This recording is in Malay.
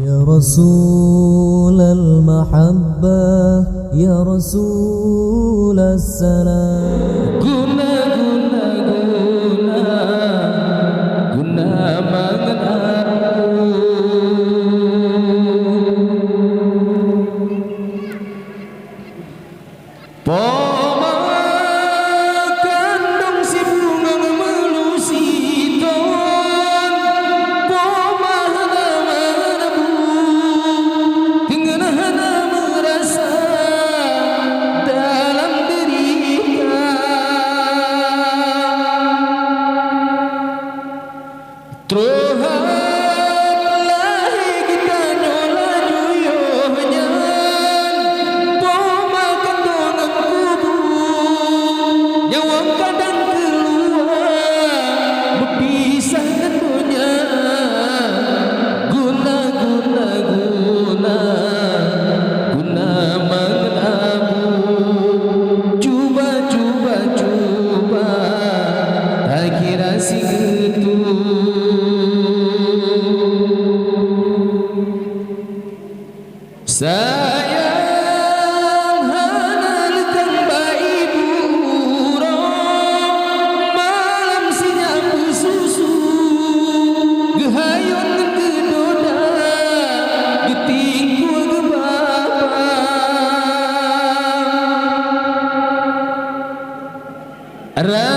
يا رسول المحبة يا رسول السلام Guna mengenalmu Pemagandung si bunga melusi ton Pemahana menebu Dengan hana merasa dalam derita Trohat kita nyola juyohnya Pemagandung kubu Nyawang kadang keluar Berpisah tentunya Guna mengabu Cuba Tak kira si gitu Sayang hana lekang bayi burung Malam sinyap susu Gehayun kedoda Getingku gebaba Ra